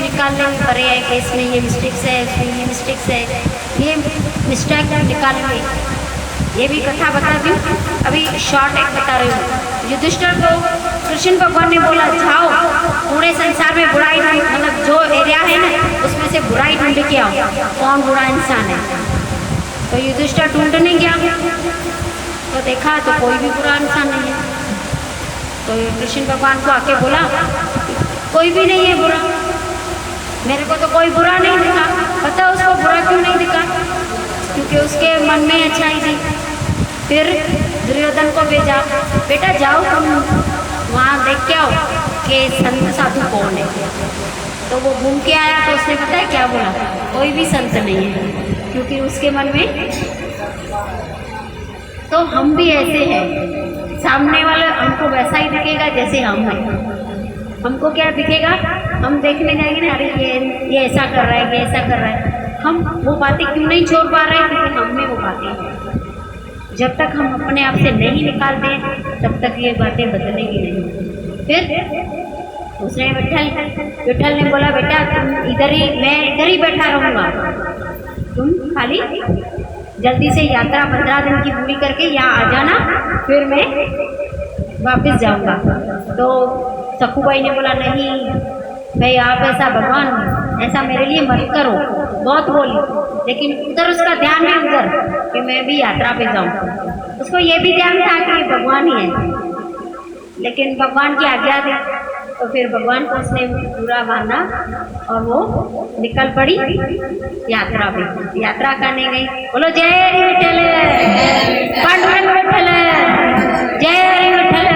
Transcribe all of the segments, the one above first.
निकालने में पड़े हैं कि इसमें ये मिस्टेक्स है, इसमें ये मिस्टेक्स है, ये मिस्टेक निकालेंगे। ये भी कथा बताती हूँ, अभी शॉर्ट एक बता रही हूँ। युधिष्ठिर को कृष्ण भगवान ने बोला जाओ पूरे संसार में बुराई मतलब जो एरिया है ना उसमें से बुराई ढूंढ के आओ, कौन बुरा इंसान है। तो युधिष्ठिर ढूंढने गया तो देखा तो कोई भी बुरा इंसान नहीं है। तो कृष्ण भगवान को आके बोला कोई भी नहीं है बुरा, मेरे को तो कोई बुरा नहीं दिखा। पता उसको बुरा क्यों नहीं दिखा? क्योंकि उसके मन में अच्छाई थी। फिर दुर्योधन को भेजा, बेटा जाओ तुम वहाँ देख के आओ कि संत साधु कौन है। तो वो घूम के आया तो उसने पता है क्या बोला, कोई भी संत नहीं है, क्योंकि उसके मन में। तो हम भी ऐसे हैं, सामने वाला हमको वैसा ही दिखेगा जैसे हम हैं। हमको क्या दिखेगा, हम देखने जाएंगे ना, अरे ये ऐसा कर रहा है, ये ऐसा कर रहा है। हम वो बातें क्यों नहीं छोड़ पा रहे हैं? क्योंकि हम में वो बातें हैं। जब तक हम अपने आप से नहीं निकालते तब तक ये बातें बदलेगी नहीं। फिर उसने विठल ने बोला बेटा तुम इधर ही, मैं इधर ही बैठा रहूँगा, तुम खाली जल्दी से यात्रा 15 दिन की पूरी करके यहाँ आ जाना, फिर मैं वापस जाऊँगा। तो सखूबाई ने बोला नहीं भाई आप ऐसा भगवान ऐसा मेरे लिए मत करो, बहुत बोली, लेकिन उधर उसका ध्यान है उधर कि मैं भी यात्रा पे जाऊँ। उसको ये भी ध्यान था कि भगवान ही है, लेकिन भगवान की आज्ञा थी। तो फिर भगवान को उसने पूरा माना और वो निकल पड़ी यात्रा पे। यात्रा करने गई, बोलो जय हरि विठल, पांडुरंग विठल, जय हरि विठल।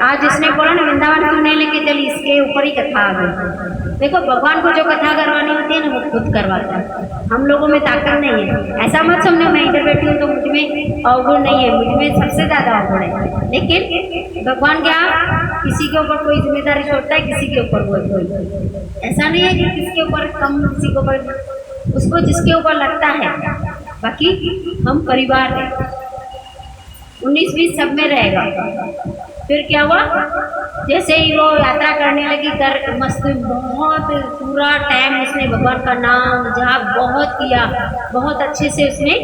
आज इसने बोला ना वृंदावन क्यों नहीं लेके चली, इसके ऊपर ही कथा आ गई। देखो भगवान को जो कथा करवानी होती है ना वो खुद करवाता है, हम लोगों में ताकत नहीं है। ऐसा मत समझो मैं इधर बैठी हूँ तो मुझ में अवगुण नहीं है, मुझ में सबसे ज़्यादा अवगुण है। लेकिन भगवान क्या किसी के ऊपर कोई जिम्मेदारी छोड़ता है, किसी के ऊपर कोई ऐसा नहीं है कि किसके ऊपर कम, किसी के ऊपर, उसको जिसके ऊपर लगता है। बाकी हम परिवार हैं, 19-20 सब में रहेगा। फिर क्या हुआ, जैसे ही वो यात्रा करने लगी कर मस्त बहुत पूरा टाइम उसने भगवान का नाम जाप बहुत किया, बहुत अच्छे से उसने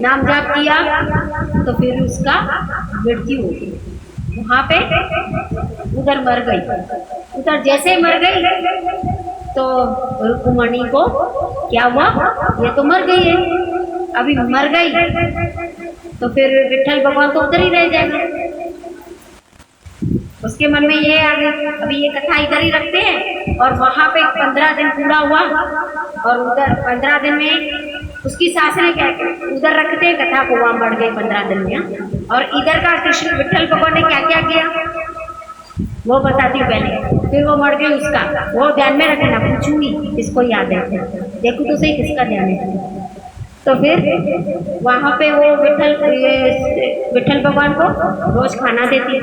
नाम जाप किया। तो फिर उसका मृत्यु हो गई वहाँ पे, उधर मर गई। उधर जैसे मर गई तो रुक्मणी को क्या हुआ, ये तो मर गई है, अभी मर गई तो फिर विठल भगवान तो उधर ही रह जाएंगे। उसके मन में ये आ गई, अभी ये कथा इधर ही रखते हैं। और वहाँ पे 15 दिन पूरा हुआ और उधर 15 दिन में उसकी सास ने क्या किया, उधर रखते हैं कथा को, वहाँ बढ़ गए 15 दिन में। और इधर का कृष्ण विठल भगवान ने क्या क्या किया वो बताती हूँ पहले। फिर वो मर गई उसका, वो ध्यान में रखना, पूछूंगी किसको याद है, देखो तो सही किसका ध्यान है। तो फिर वहाँ पे वो विठल भगवान को रोज खाना देती।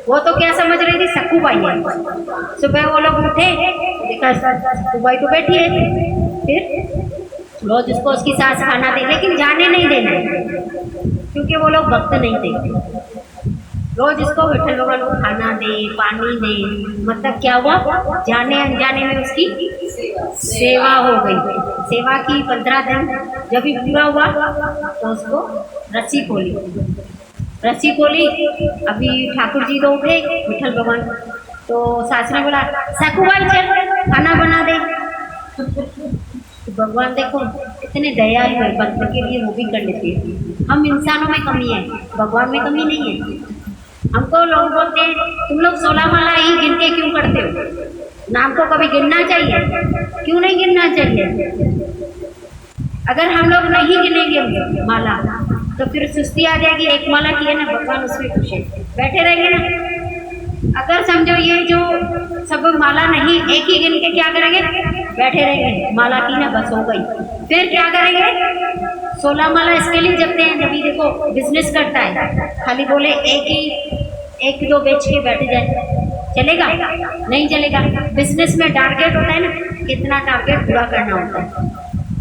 वो तो क्या समझ रही थी सखूबाई है। सुबह वो लोग उठे, देखा सखूबाई तो बैठी है। फिर रोज उसको उसकी सास खाना दे, लेकिन जाने नहीं देना क्योंकि वो लोग भक्त नहीं थे। रोज इसको विठल भगवान को खाना दे, पानी दे, मतलब क्या हुआ, जाने अनजाने में उसकी सेवा हो गई। सेवा की 15 दिन जब भी पूरा हुआ तो उसको रस्सी खोली, रस्सी खोली। अभी ठाकुर जी तो उठे विठल भगवान, तो सास ने बोला सखूबाई चल खाना बना दे। तो भगवान देखो इतने दयालु है, भक्त के लिए वो भी कर लेते हैं। हम इंसानों में कमी है, भगवान में कमी नहीं है। हमको लोग बोलते हैं तुम लोग 16 माला ही गिन के क्यों करते हो, नाम को कभी गिनना चाहिए, क्यों नहीं गिनना चाहिए? अगर हम लोग नहीं गिनेंगे माला तो फिर सुस्ती आ जाएगी। एक माला की है ना, भगवान उसमें खुश है, बैठे रहेंगे ना। अगर समझो ये जो सब माला नहीं, एक ही गिन के क्या करेंगे, बैठे रहेंगे, माला की ना बस हो गई। फिर क्या करेंगे, 16 माला इसके लिए जपते हैं। जब देखो बिजनेस करता है, खाली बोले एक दो बेच के बैठ जाए, चलेगा? नहीं चलेगा। बिजनेस में टारगेट होता है ना, कितना टारगेट पूरा करना होता है,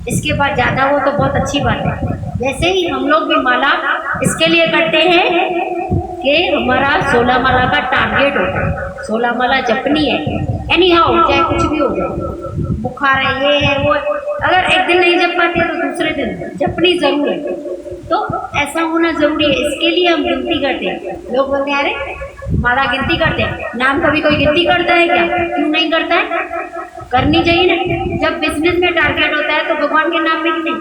इसके बाद ज़्यादा हो तो बहुत अच्छी बात है। वैसे ही हम लोग भी माला इसके लिए करते हैं कि हमारा 16 माला का टारगेट होता है, 16 माला जपनी है। एनी हाउ, चाहे कुछ भी हो जाए, बुखार है, ये है, वो है, अगर एक दिन नहीं जप पाते तो दूसरे दिन जपनी जरूर है। तो ऐसा होना जरूरी है, इसके लिए हम गिनती करते हैं। लोग बोलते हैं अरे माला गिनती करते हैं, नाम कभी कोई गिनती करता है क्या? क्यों नहीं करता है? करनी चाहिए ना। जब बिजनेस में टारगेट होता है तो भगवान के नाम में नहीं।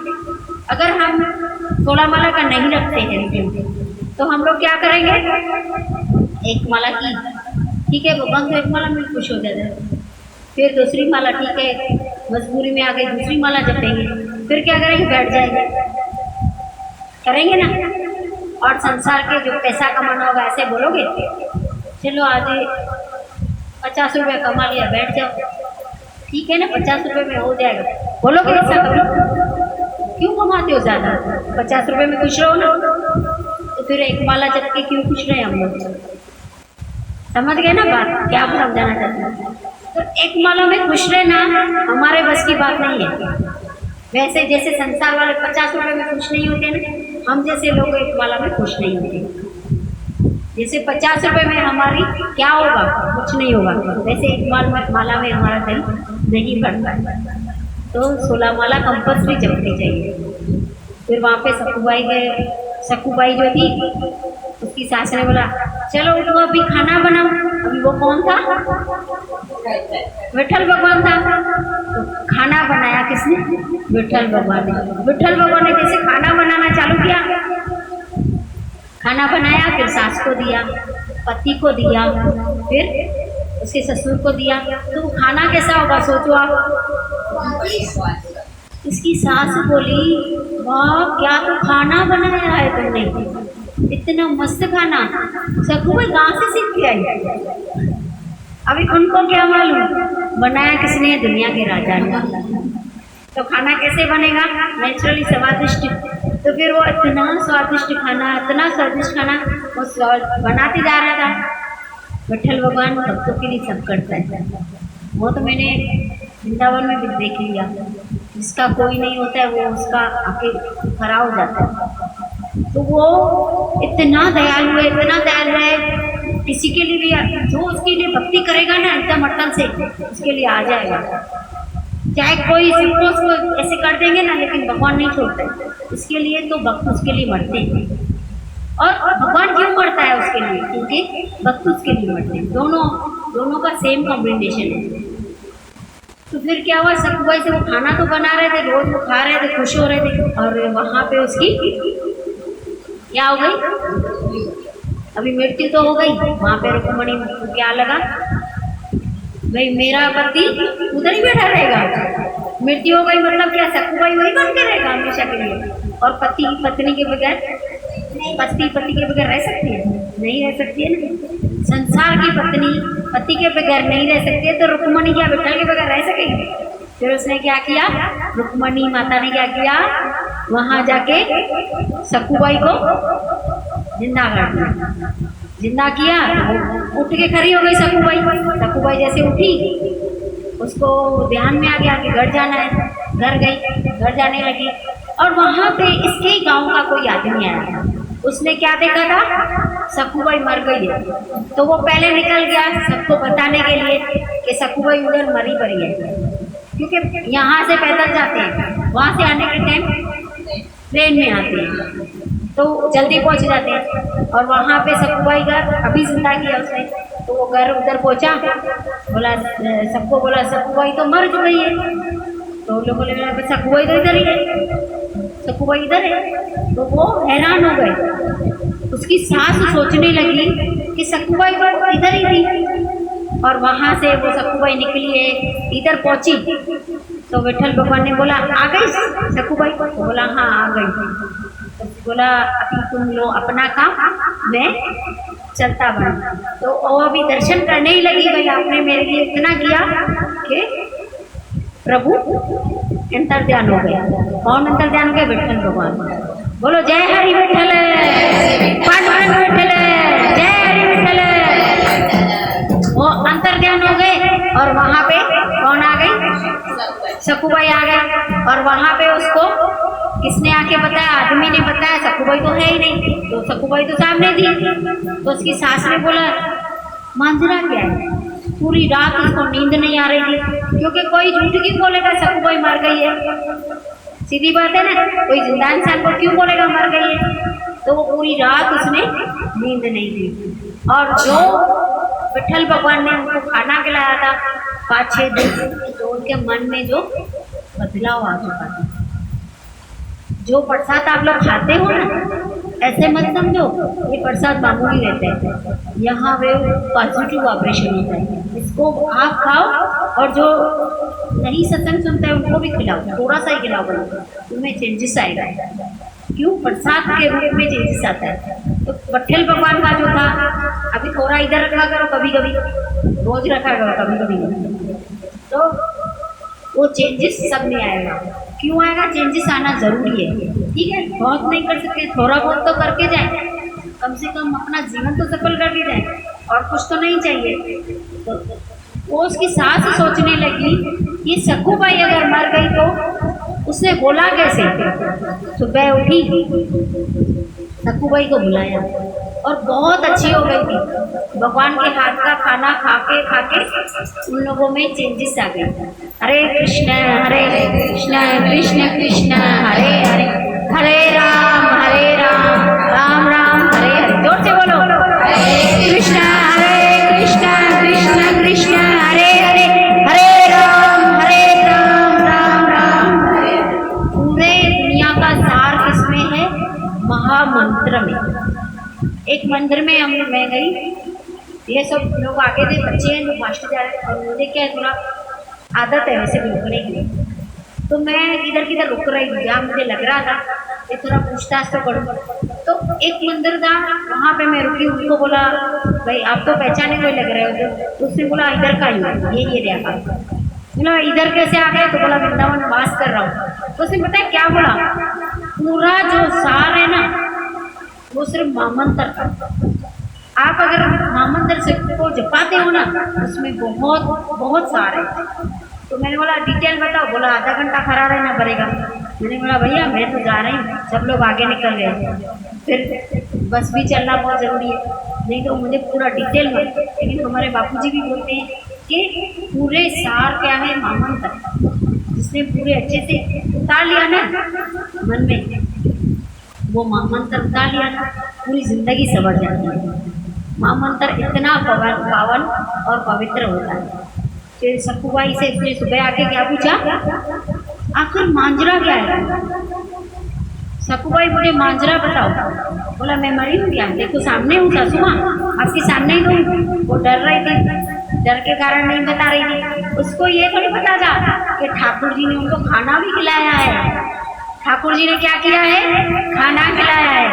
अगर हम 16 माला का नहीं रखते हैं तो हम लोग क्या करेंगे? एक माला की, ठीक है, भगवान को एक माला में खुश हो जाता है, फिर दूसरी माला, ठीक है, मजबूरी में आ गई दूसरी माला जपेंगे, फिर क्या करेंगे? बैठ जाएंगे, करेंगे ना। और संसार के जो पैसा कमाना होगा ऐसे बोलोगे, चलो आज 50 रुपये कमा लिया, बैठ जाओ, ठीक है ना, 50 रुपये में हो जाएगा, बोलोगे ऐसा कभी? क्यों कमाते हो ज़्यादा? 50 रुपये में खुश रहो ना। तो फिर एक माला जप के क्यों खुश रहे हम लोग? समझ गए ना बात, क्या आप समझाना चाहते हैं? तो एक माला में खुश रहना हमारे बस की बात नहीं है। वैसे जैसे संसार वाले 50 रुपये में खुश नहीं होते ना, हम जैसे लोग एक माला में खुश नहीं होते। जैसे 50 रुपये में हमारी क्या होगा? कुछ नहीं होगा, वैसे एक माला में हमारा दिल नहीं भरता। तो 16 माला कंपल्सरी जपनी चाहिए। फिर वहाँ पे सखूबाई जो थी, उसकी सास ने बोला चलो उठो अभी खाना बनाओ। अभी वो कौन था? विठल भगवान था। तो खाना बनाया किसने? विठल भगवान ने। विठल भगवान ने जैसे खाना बनाना चालू किया, खाना बनाया, फिर सास को दिया, पति को दिया, फिर उसके ससुर को दिया। तो खाना कैसा होगा सोचो आप। इसकी सास बोली वाह क्या तो खाना बनाया है तुमने, इतना मस्त खाना, सखू भाई कहाँ से सीख के आई? अभी उनको क्या मालूम बनाया किसने? दुनिया के राजा ने। तो खाना कैसे बनेगा? नेचुरली स्वादिष्ट। तो फिर वो इतना स्वादिष्ट खाना, इतना स्वादिष्ट खाना वो बनाते जा रहा था। विठल भगवान भक्तों के लिए सब करता है। वो तो मैंने वृंदावन में भी देख लिया, जिसका कोई नहीं होता है वो उसका आके खड़ा हो जाता है। तो वो इतना दयालु है, इतना दयालु है, किसी के लिए भी जो उसके लिए भक्ति करेगा ना एकदम अटल से, उसके लिए आ जाएगा। चाहे कोई सबको उसको ऐसे कर देंगे ना, लेकिन भगवान नहीं छोड़ते। इसके लिए तो भक्त उसके लिए मरते हैं। और भगवान क्यों मरता है उसके लिए? क्योंकि भक्त उसके लिए मरते हैं। दोनों का सेम कॉम्बिनेशन है। तो फिर क्या हुआ? सखूबाई से वो खाना तो बना रहे थे, रोज वो खा रहे थे, खुश हो रहे थे, और वहाँ पे उसकी क्या हो गई? अभी मृत्यु तो हो गई। वहाँ पे रुक्मणी को क्या लगा, भाई मेरा पति उधर ही बैठा रहेगा, मृत्यु हो गई मतलब क्या सखूबाई वही बन के रहेगा हमेशा के लिए? और पत्नी के बगैर, पति के बगैर रह सकती है? नहीं रह सकती है ना। संसार की पत्नी पति के बगैर नहीं रह सकती है, तो रुक्मणी क्या विठल के बगैर रह सकेगी? फिर उसने क्या किया? रुक्मणी माता ने क्या किया? वहाँ जाके सखूबाई को जिंदा कर दिया। जिंदा किया तो उठ के खड़ी हो गई सखूबाई। सखूबाई जैसे उठी, उसको ध्यान में आ गया कि घर जाना है। घर गई, घर जाने लगी, और वहाँ पे इसके ही गाँव का कोई आदमी आया। उसने क्या देखा था? सखूबाई मर गई है। तो वो पहले निकल गया सबको बताने के लिए कि सखूबाई उधर मरी पड़ी है, क्योंकि यहाँ से पैदल जाते हैं, वहाँ से आने के टाइम ट्रेन में आते हैं तो जल्दी पहुँच जाते हैं। और वहाँ पे सखूबाई घर अभी जिंदा किया उसने। तो वो घर उधर पहुँचा, बोला सबको, बोला सखूबाई तो मर गई है। तो लोग बोले सखूबाई तो इधर ही है, सखूबाई इधर है। तो वो हैरान हो गए। उसकी सास सोचने लगी कि सखूबाई तो इधर ही थी, और वहाँ से वो सखूबाई निकली है, इधर पहुँची। तो विठल भगवान ने बोला आ गई सखूबाई? तो बोला हाँ आ गई। तो बोला अभी तुम लो अपना काम, मैं चलता बना। तो वो अभी दर्शन करने ही लगी, भाई आपने मेरे लिए इतना किया कि प्रभु अंतर्ध्यान हो गया। कौन अंतर्ध्यान हो गया? विठल भगवान। बोलो जय हरि विठल, पांडुरंग विठल, जय हरि विठल। वो अंतर्ध्यान हो गए, और वहाँ पे कौन आ गई? सखूबाई आ गई। और वहाँ पे उसको किसने आके बताया? आदमी ने बताया। सखूबाई तो है ही नहीं, तो सखूबाई तो सामने थी। तो उसकी सास ने बोला मांजरा क्या है? पूरी रात उसको नींद नहीं आ रही थी, क्योंकि कोई झूठ क्यों बोलेगा सकुबाई मर गई है, सीधी बात है ना, कोई जिंदा इंसान को क्यों बोलेगा मर गई है। तो वो पूरी रात उसने नींद नहीं दी। और जो विठल भगवान ने उनको खाना खिलाया था 5-6 दिन, तो उनके मन में जो बदलाव आ चुका था। जो प्रसाद आप लोग खाते हो ना, ऐसे मत समझो ये प्रसाद मामूली रहते हैं, यहाँ वे पॉजिटिव ऑपरेशन होता है। इसको आप खाओ और जो नहीं सत्संग सुनते हैं उनको भी खिलाओ, थोड़ा सा ही खिलाओ, तुम्हें चेंजेस आएगा। क्यों? प्रसाद के रूप में चेंजेस आता है। तो विठल भगवान का जो था, अभी थोड़ा इधर रखा करो, कभी कभी रोज रखा करो, कभी कभी, तो वो चेंजेस सब में आएगा। क्यों आएगा? चेंजेस आना जरूरी है, ठीक है। बहुत नहीं कर सकते, थोड़ा बहुत तो करके जाए, कम से कम अपना जीवन तो सफल करके जाए, और कुछ तो नहीं चाहिए। तो वो उसकी सास सोचने लगी कि सखूबाई अगर मर गई तो उसने बोला कैसे। सुबह उठी, सखूबाई को बुलाया और बहुत अच्छी हो गई थी। भगवान के हाथ का खाना खा के उन लोगों में चेंजेस आ गए। हरे कृष्ण कृष्ण कृष्ण हरे हरे, हरे राम राम राम हरे हरे। जोर से बोलो, हरे कृष्ण कृष्ण कृष्ण हरे हरे, हरे राम राम राम हरे। पूरे दुनिया का सार किसमें है? महामंत्र में। एक मंदिर में मैं गई, ये सब लोग आगे थे, बच्चे हैं जो फास्ट जा रहे हैं, और मुझे क्या है, थोड़ा आदत है वैसे भी रुकने की, तो मैं इधर किधर रुक रही थी, जहाँ मुझे लग रहा था ये थोड़ा पूछताछ तो करूँ। तो एक मंदिर था, वहाँ पे मैं रुकी, उनको बोला भाई आप तो पहचाने हुए लग रहे हो, तो उसने बोला इधर का ही है, ये एरिया का। बोला इधर कैसे आ गए? तो बोला वृंदावन वास कर रहा हूँ। तो उसने पता है क्या बोला? पूरा जो सार है ना, वो सिर्फ महामंत्र का। आप अगर महामंत्र से को जपाते हो ना, उसमें बहुत बहुत सार है। तो मैंने बोला डिटेल बताओ। बोला आधा घंटा खड़ा रहना पड़ेगा। मैंने बोला भैया मैं तो जा रही हूँ, सब लोग आगे निकल गए, फिर बस भी चलना बहुत ज़रूरी है, नहीं तो मुझे पूरा डिटेल में। लेकिन हमारे बापूजी भी बोलते हैं कि पूरे सार क्या है? महामंत्र। जिसने पूरे अच्छे से उतार लिया ना मन में, वो महामंत्र उतार लिया ना, पूरी जिंदगी संवर जाती है। महामंत्र इतना पावन और पवित्र होता है। फिर सखूबाई से इसने सुबह आके क्या पूछा? आखिर मांजरा क्या है? सखूबाई मुझे मांजरा बताओ। बोला मैं मरी हूँ क्या? देखो सामने हूँ सासू माँ, आपके सामने ही तो। वो डर रही थी, डर के कारण नहीं बता रही थी। उसको ये थोड़ी पता था कि ठाकुर जी ने उनको खाना भी खिलाया है। ठाकुर जी ने क्या किया है? खाना खिलाया है।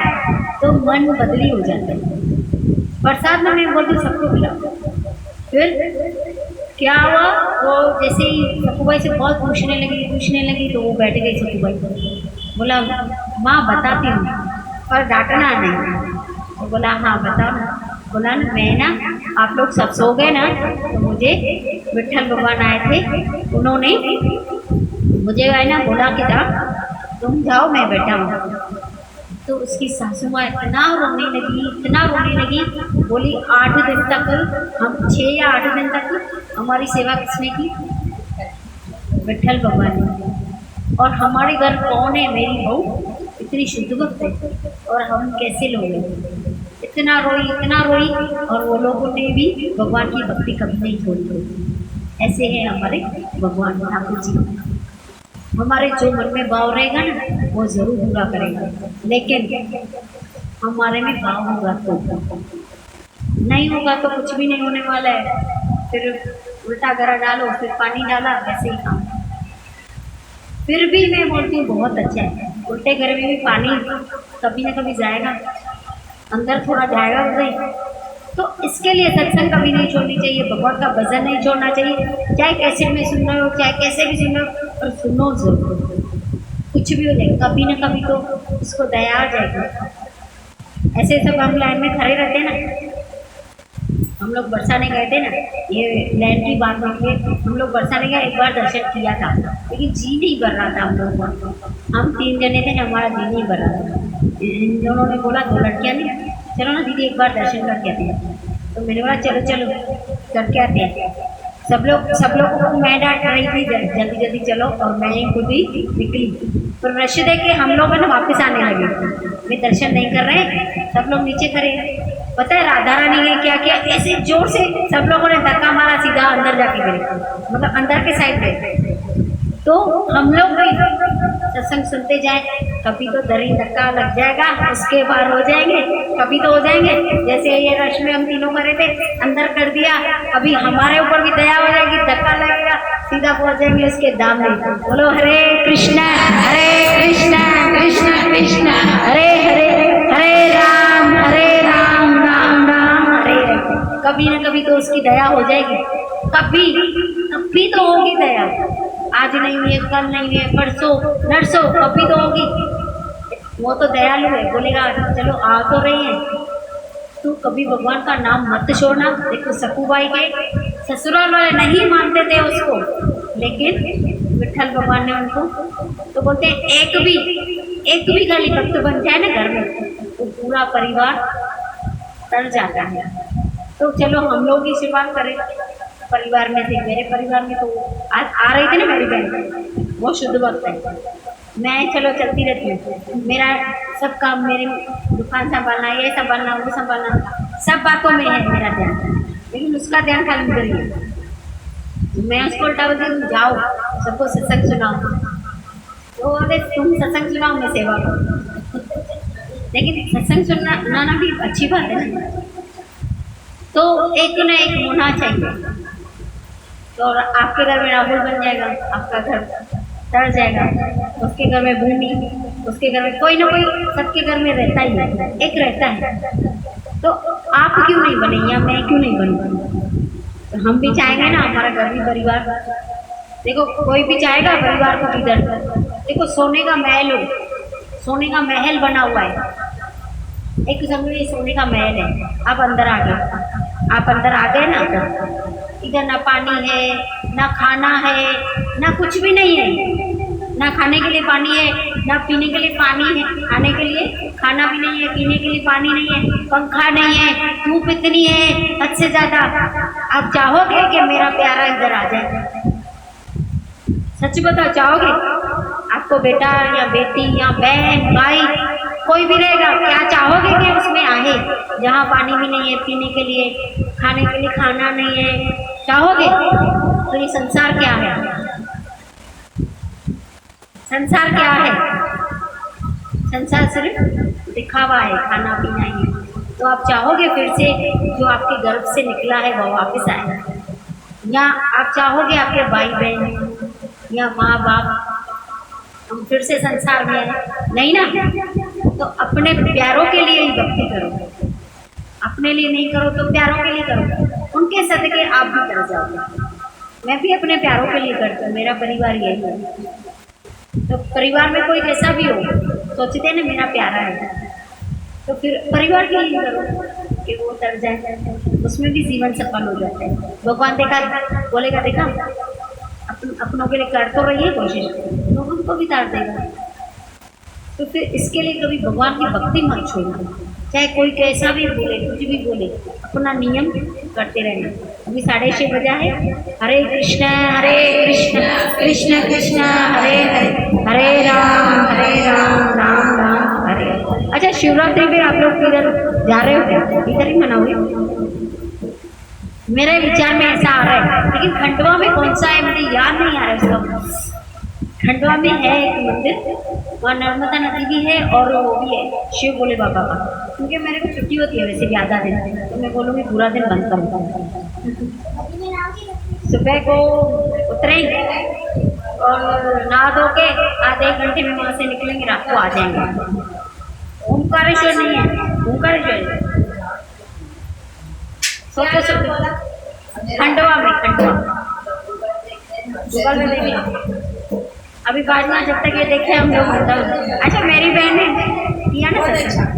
तो मन बदली हो जाता है। प्रसाद में मैं बोलती सबको खिलाओ। फिर क्या हुआ? वो जैसे ही सखूबाई से बहुत पूछने लगी, तो वो बैठ गई सखूबाई। बोला माँ बताती हूँ, पर डांटना नहीं। तो बोला हाँ बताओ ना। बोला मैं ना, आप लोग सब सो गए ना, तो मुझे विठल भगवान आए थे, उन्होंने मुझे है ना बोला कि था तुम जाओ मैं बैठा हूँ। तो उसकी सासू माँ इतना रोने लगी, बोली 8 दिन तक हम 6 या 8 दिन तक हमारी सेवा किसने की? विठल भगवान ने। और हमारे घर कौन है? मेरी बहू इतनी शुद्ध भक्त है, और हम कैसे लोग हैं? इतना रोई, और वो लोगों ने भी भगवान की भक्ति कभी नहीं छोड़ी। ऐसे हैं हमारे भगवान ठाकुर जी। हमारे जो मन में भाव रहेगा ना, वो जरूर पूरा करेगा। लेकिन हमारे में भाव होगा तो, नहीं होगा तो कुछ भी नहीं होने वाला है। फिर उल्टा गरा डालो, फिर पानी डाला, वैसे ही काम। फिर भी मैं बोलती हूँ बहुत अच्छा है। उल्टे घर में भी पानी कभी ना कभी जाएगा, अंदर थोड़ा जाएगा उधर। तो इसके लिए सत्संग कभी नहीं छोड़नी चाहिए, भगवान का भजन नहीं छोड़ना चाहिए। चाहे कैसे में सुन रहे हो, चाहे कैसे भी सुन रहे हो, पर सुनो जरूर। कुछ भी हो जाए, कभी ना कभी तो उसको दया आ जाएगी। ऐसे सब हम लाइन में खड़े रहते हैं ना। हम लोग बरसाने गए थे ना, ये लाइन की बात होती है। हम लोग बरसाने गए, एक बार दर्शन किया था, लेकिन जी नहीं भर रहा था हम लोग को। हम 3 जने थे, हमारा जी नहीं भर रहा था। इन दोनों ने बोला 2 लड़कियाँ नहीं, चलो ना दीदी एक बार दर्शन करके आते हैं। तो मैंने बोला चलो चलो करके आते हैं। सब लोग को मैं डांट रही थी जल्दी जल्दी चलो, और मैं खुद ही निकली। पर रश देख के हम लोग है ना वापस आने लगे, वे दर्शन नहीं कर रहे, सब लोग नीचे खड़े। पता है राधा रानी ने क्या किया, ऐसे जोर से सब लोगों ने धक्का मारा, सीधा अंदर जाके गिरे, मतलब अंदर के साइड पे। तो हम लोग भी सत्संग सुनते जाए, कभी तो दरी धक्का लग जाएगा, उसके पार हो जाएंगे, कभी तो हो जाएंगे। जैसे ये रश में हम तीनों करे थे, अंदर कर दिया, अभी हमारे ऊपर भी दया हो जाएगी, धक्का लगेगा, सीधा पहुंच जाएंगे उसके धाम में। बोलो हरे कृष्णा कृष्ण कृष्ण हरे हरे, हरे राम राम राम हरे हरे। कभी न कभी तो उसकी दया हो जाएगी, कभी तो होगी दया। आज नहीं है, कल नहीं है, परसों नरसों, कभी तो होगी। वो तो दयालु है, बोलेगा चलो आ तो रही है, तू कभी भगवान का नाम मत छोड़ना। देखो सकूबाई के ससुराल वाले नहीं मानते थे उसको, लेकिन विठल भगवान ने उनको, तो बोलते हैं एक भी खाली भक्त बन जाए ना घर में, तो पूरा परिवार तर जाता है। तो चलो हम लोग ही शुरुआत करें। परिवार में थे, मेरे परिवार में तो आज आ रही थी ना मेरी बहन, वो शुद्ध भक्त है। मैं चलो चलती रहती हूँ, मेरा सब काम, मेरी दुकान संभालना, ये संभालना, वो संभालना, सब बातों में है मेरा ध्यान, लेकिन उसका ध्यान खाली उधर ही है। मैं उसको उल्टा बोलती हूँ, जाओ सबको सत्संग सुनाओ, तो बोलते तुम सत्संग सुनाओ, मैं सेवा करूँ। लेकिन सत्संग सुनाना भी अच्छी बात है ना, तो एक न एक होना चाहिए। तो आपके घर में राहुल बन जाएगा, आपका घर तर जाएगा, उसके घर में भूमि, उसके घर में कोई ना कोई, सबके घर में रहता ही है, एक रहता है। तो आप क्यों नहीं बने, या मैं क्यों नहीं बनूँ? तो हम भी चाहेंगे ना हमारा घर भी परिवार। देखो कोई भी चाहेगा परिवार को किधर, देखो सोने का महल हो, सोने का महल बना हुआ है, एक समझो ये सोने का महल है। आप अंदर आ गए ना, इधर ना पानी है, ना खाना है, ना कुछ भी नहीं है, ना खाने के लिए पानी है, ना पीने के लिए पानी है, खाने के लिए खाना भी नहीं है, पीने के लिए पानी नहीं है, पंखा नहीं है, धूप इतनी है हद से ज्यादा। आप चाहोगे कि मेरा प्यारा इधर आ जाए? सच बताओ, चाहोगे? आपको बेटा या बेटी या बहन भाई कोई भी रहेगा, क्या चाहोगे कि उसमें आए, जहाँ पानी भी नहीं है पीने के लिए, खाने के लिए खाना नहीं है? चाहोगे? तो ये संसार क्या है? संसार क्या है? संसार सिर्फ दिखावा है, खाना पीना ही है। तो आप चाहोगे फिर से जो आपके गर्भ से निकला है वो वापस आए, या आप चाहोगे आपके भाई बहन या माँ बाप हम फिर से संसार में है? नहीं ना। तो अपने प्यारों के लिए ही भक्ति करो, अपने लिए नहीं करो तो प्यारों के लिए करो, उनके सदके आप भी कर जाओगे। मैं भी अपने प्यारों के लिए करती हूँ, मेरा परिवार यही है। तो परिवार में कोई कैसा भी हो, सोचते हैं ना मेरा प्यारा है, तो फिर परिवार के लिए करो कि वो तर जाए, उसमें भी जीवन सफल हो जाता है। भगवान बोलेगा देखा अपनों के लिए कर तो रही है कोशिश, तो उनको भी तार देगा। तो फिर इसके लिए कभी भगवान की भक्ति मत छोड़ना, चाहे कोई कैसा भी बोले, कुछ भी बोले, अपना नियम करते रहना। अभी 6:30 बजा है। हरे कृष्ण कृष्ण कृष्ण हरे हरे, हरे राम राम राम हरे हरे। अच्छा, शिवरात्रि में आप लोग किधर जा रहे हो क्या? इधर ही मनाओगे? मेरे विचार में ऐसा आ रहा है, लेकिन खंडवा में कौन सा है मुझे याद नहीं आ रहा है उसका। खंडवा में है एक मंदिर, वहाँ नर्मदा नदी भी है और वो भी है शिव भोले बाबा का। क्योंकि मेरे को छुट्टी होती है वैसे भी आधा दिन, तो मैं बोलूँगी पूरा दिन बंद करूँगा। सुबह को उतरेंगे और नहा धो के आधे 1 घंटे में वहाँ से निकलेंगे, रात को आ जाएंगे। ओमकारेश्वर नहीं है, ओमकारेश्वर सोचो खंडवा में, गूगल में देखिए। अभी बाजना जब तक ये देखे हम लोग मतलब। अच्छा, मेरी बहन ने किया ना सर,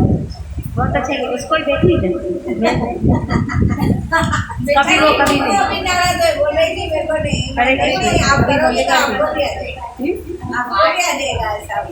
बहुत अच्छा है, उसको ही देख लीजिए। कभी वो कभी नहीं। अरे आप भी बोलेगा